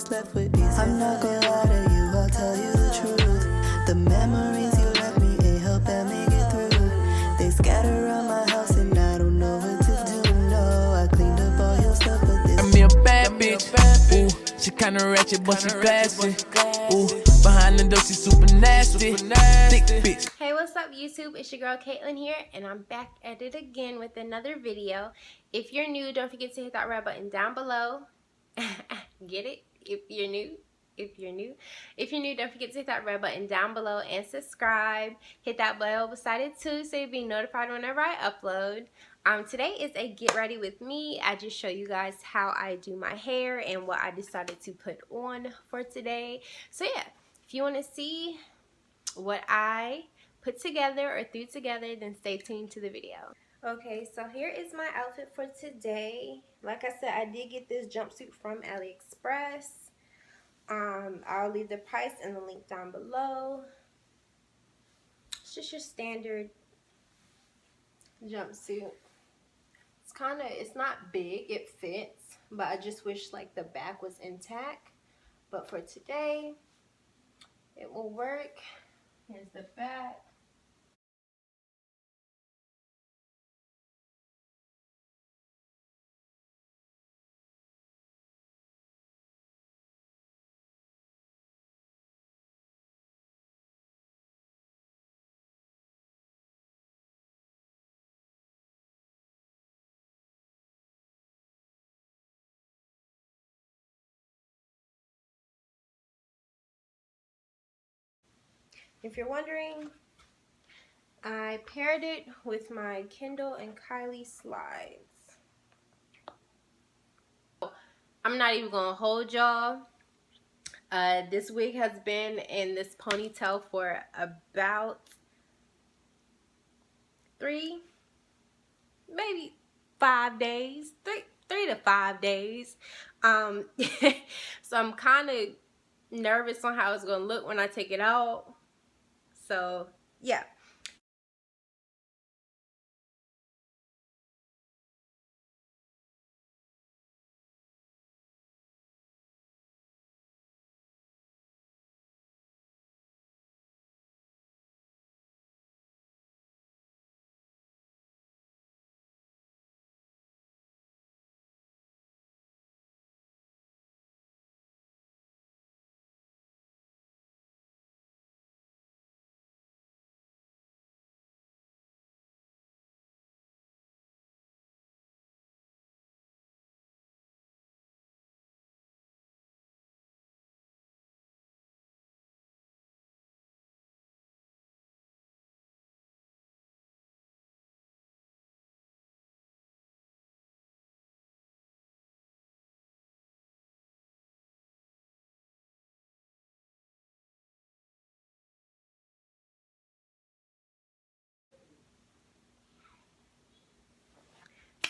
what's left with me. I'm not gonna lie to you, I'll tell you the truth. The memories you left me ain't helping me get through. They scatter around my house and I don't know what to do. No, I cleaned up all your stuff, but this I'm me a bad bitch. Ooh, she kinda ratchet, but she classy. Ooh, behind the door she super nasty. Thick bitch. Hey, what's up YouTube? It's your girl Caitlin here, and I'm back at it again with another video. If you're new, don't forget to hit that red button down below. Get it? If you're new, don't forget to hit that red button down below and subscribe. Hit that bell beside it too, so you'll be notified whenever I upload. Today is a get ready with me. I just show you guys how I do my hair and what I decided to put on for today. So yeah, if you want to see what I put together or threw together, then stay tuned to the video. Okay, so here is my outfit for today. Like I said, I did get this jumpsuit from AliExpress. I'll leave the price and the link down below. It's just your standard jumpsuit. It's not big, it fits, but I just wish like the back was intact. But for today, it will work. Here's the back. If you're wondering, I paired it with my Kendall and Kylie slides. I'm not even gonna hold y'all. This wig has been in this ponytail for about 3, maybe 5 days. 3 to 5 days. So I'm kind of nervous on how it's gonna look when I take it out. So yeah.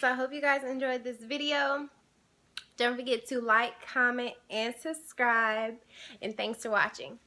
So I hope you guys enjoyed this video. Don't forget to like, comment, and subscribe. And thanks for watching.